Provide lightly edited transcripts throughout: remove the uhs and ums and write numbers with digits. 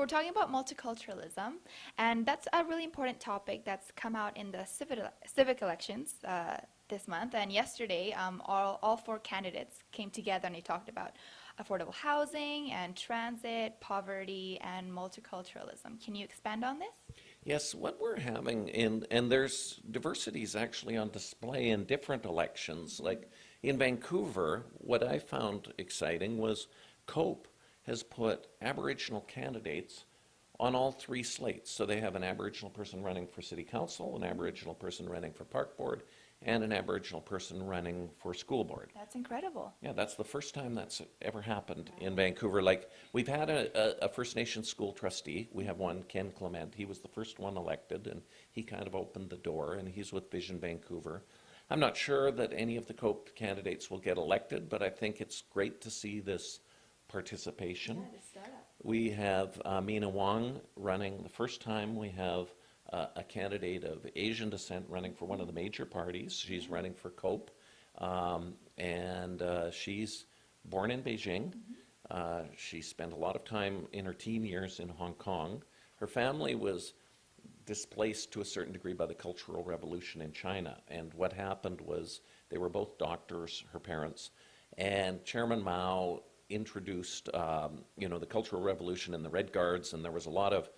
talking about multiculturalism, and that's a really important topic that's come out in the civic elections this month. And yesterday, all four candidates came together and they talked about affordable housing and transit, poverty, and multiculturalism. Can you expand on this? Yes, what we're having and there's diversities actually on display in different elections. Like in Vancouver, what I found exciting was COPE has put Aboriginal candidates on all three slates. So they have an Aboriginal person running for City Council, an Aboriginal person running for Park Board, and an Aboriginal person running for School Board. That's incredible. Yeah, that's the first time that's ever happened in Vancouver. Like, we've had a First Nations school trustee. We have one, Ken Clement. He was the first one elected, and he kind of opened the door, and he's with Vision Vancouver. I'm not sure that any of the COPE candidates will get elected, but I think it's great to see this participation. Yeah, the startup. We have Mina Wong running. The first time we have a candidate of Asian descent running for one of the major parties. She's running for COPE, and she's born in Beijing. She spent a lot of time in her teen years in Hong Kong. Her family was displaced to a certain degree by the Cultural Revolution in China, and what happened was they were both doctors, her parents, and Chairman Mao introduced the Cultural Revolution and the Red Guards, and there was a lot of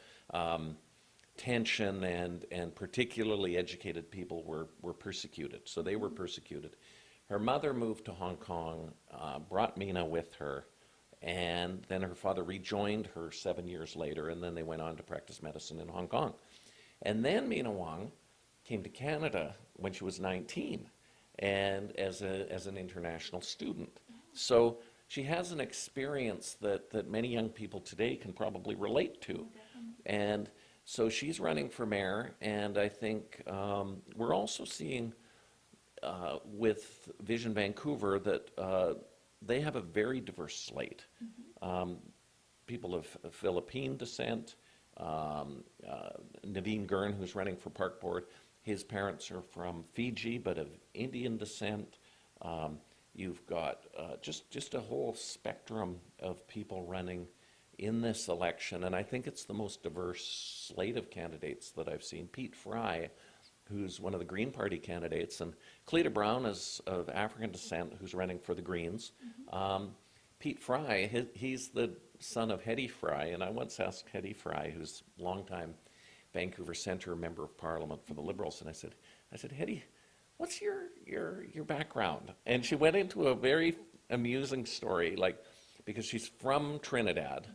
tension, and particularly educated people were persecuted. So they were persecuted. Her mother moved to Hong Kong, brought Mina with her, and then her father rejoined her 7 years later, and then they went on to practice medicine in Hong Kong. And then Mina Wong came to Canada when she was 19, and as an international student. So she has an experience that many young people today can probably relate to. And so she's running for mayor, and I think we're also seeing with Vision Vancouver that they have a very diverse slate. People of Philippine descent, Naveen Gurn, who's running for Park Board, his parents are from Fiji but of Indian descent. You've got just a whole spectrum of people running in this election, and I think it's the most diverse slate of candidates that I've seen. Pete Fry, who's one of the Green Party candidates, and Cleta Brown is of African descent, who's running for the Greens. Pete Fry, he's the son of Hetty Fry, and I once asked Hetty Fry, who's a longtime Vancouver Centre Member of Parliament for the Liberals, and I said, Hetty, what's your background? And she went into a very amusing story, because she's from Trinidad,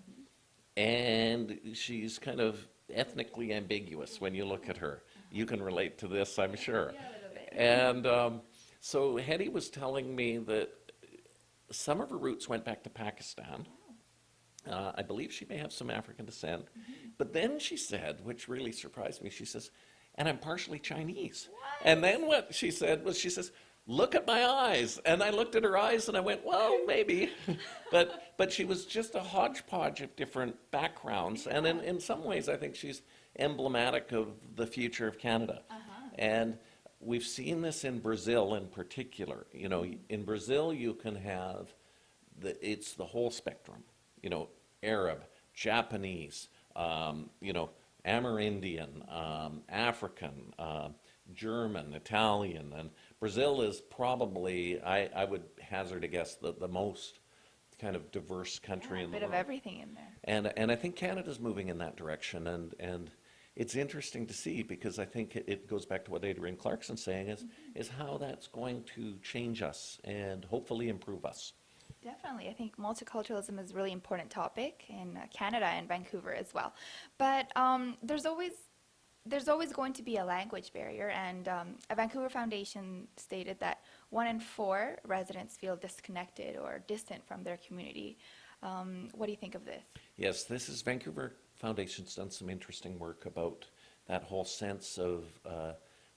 and she's kind of ethnically ambiguous when you look at her. You can relate to this, I'm sure. Yeah, a little bit. And so Hetty was telling me that some of her roots went back to Pakistan. I believe she may have some African descent. But then she said, which really surprised me, she says, and I'm partially Chinese. What? And then what she said was, she says, look at my eyes. And I looked at her eyes and I went, well, maybe. but she was just a hodgepodge of different backgrounds. And in some ways, I think she's emblematic of the future of Canada. And we've seen this in Brazil in particular. In Brazil, you can have, it's the whole spectrum. Arab, Japanese, Amerindian, African, German, Italian, and Brazil is probably, I would hazard a guess, the most kind of diverse country in the world. A bit of everything in there. And I think Canada's moving in that direction, and it's interesting to see, because I think it goes back to what Adrienne Clarkson's saying, is how that's going to change us and hopefully improve us. Definitely. I think multiculturalism is a really important topic in Canada and Vancouver as well. But there's always going to be a language barrier, and a Vancouver Foundation stated that 1 in 4 residents feel disconnected or distant from their community. What do you think of this? Yes, this is Vancouver Foundation's done some interesting work about that whole sense of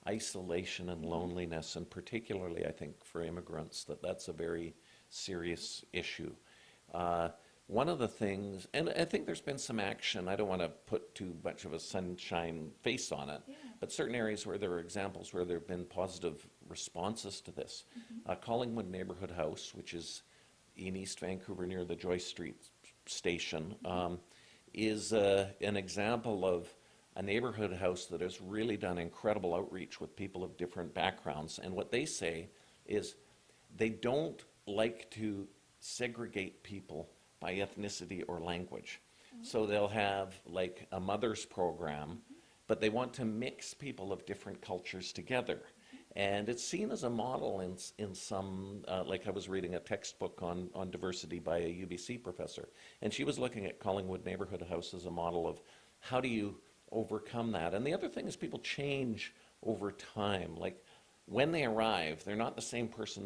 isolation and loneliness, and particularly, I think, for immigrants, that's a very serious issue. One of the things, and I think there's been some action, I don't want to put too much of a sunshine face on it, but certain areas where there are examples where there have been positive responses to this. Collingwood Neighbourhood House, which is in East Vancouver near the Joyce Street station, is an example of a neighborhood house that has really done incredible outreach with people of different backgrounds. And what they say is they don't like to segregate people by ethnicity or language. So they'll have like a mother's program, but they want to mix people of different cultures together. And it's seen as a model in some, like I was reading a textbook on diversity by a UBC professor, and she was looking at Collingwood Neighborhood House as a model of how do you overcome that. And the other thing is people change over time. Like when they arrive, they're not the same person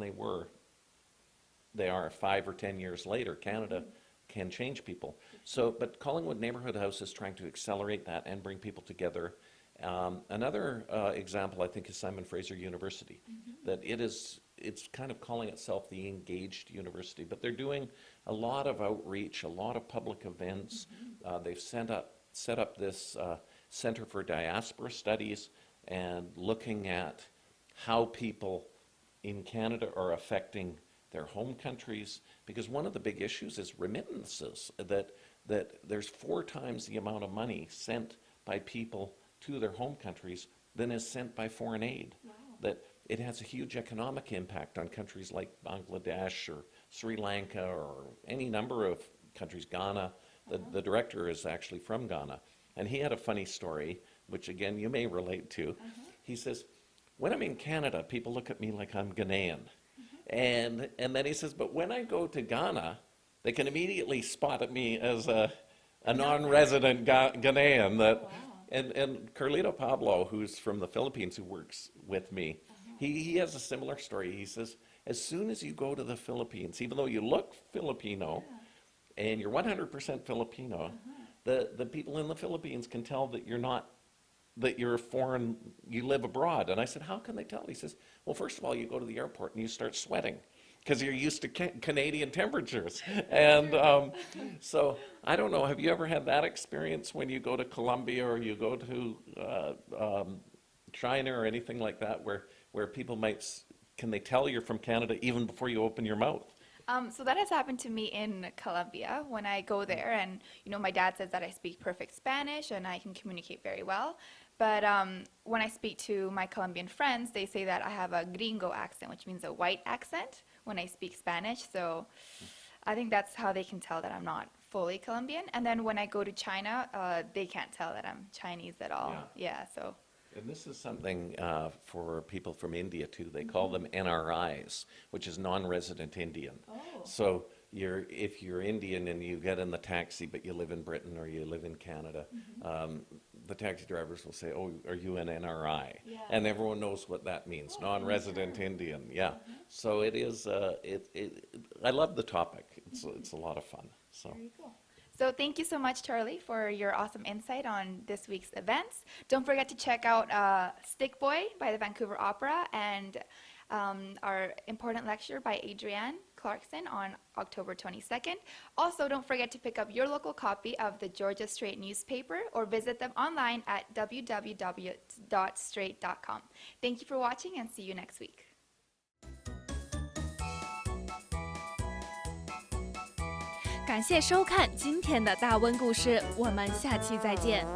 they are 5 or 10 years later. Canada can change people. So, but Collingwood Neighborhood House is trying to accelerate that and bring people together. Another example, I think, is Simon Fraser University, that it's kind of calling itself the engaged university, but they're doing a lot of outreach, a lot of public events. They've set up this Center for Diaspora Studies and looking at how people in Canada are affecting their home countries, because one of the big issues is remittances, that there's 4 times the amount of money sent by people to their home countries than is sent by foreign aid. Wow. That it has a huge economic impact on countries like Bangladesh or Sri Lanka or any number of countries, Ghana. The director is actually from Ghana. And he had a funny story, which again you may relate to. He says, when I'm in Canada, people look at me like I'm Ghanaian. And then he says, but when I go to Ghana, they can immediately spot at me as a non-resident Ghanaian. That, and Carlito Pablo, who's from the Philippines, who works with me, he has a similar story. He says, as soon as you go to the Philippines, even though you look Filipino and you're 100% Filipino, the people in the Philippines can tell that you're not, that you're a foreign, you live abroad. And I said, how can they tell? He says, well, first of all, you go to the airport and you start sweating because you're used to Canadian temperatures. And so I don't know, have you ever had that experience when you go to Colombia or you go to China or anything like that, where people might, can they tell you're from Canada even before you open your mouth? So that has happened to me in Colombia when I go there, and my dad says that I speak perfect Spanish and I can communicate very well. But when I speak to my Colombian friends, they say that I have a gringo accent, which means a white accent when I speak Spanish. So I think that's how they can tell that I'm not fully Colombian. And then when I go to China, they can't tell that I'm Chinese at all. Yeah, so. And this is something for people from India too. They call them NRIs, which is non-resident Indian. So if you're Indian and you get in the taxi but you live in Britain or you live in Canada, the taxi drivers will say, oh, are you an NRI? And everyone knows what that means, non-resident Indian. So it is, I love the topic. It's a lot of fun. So. Very cool. So thank you so much, Charlie, for your awesome insight on this week's events. Don't forget to check out Stick Boy by the Vancouver Opera and our important lecture by Adrienne Clarkson on October 22nd. Also, don't forget to pick up your local copy of the Georgia Straight newspaper or visit them online at www.straight.com. Thank you for watching and see you next week. 感谢收看今天的大温故事，我们下期再见。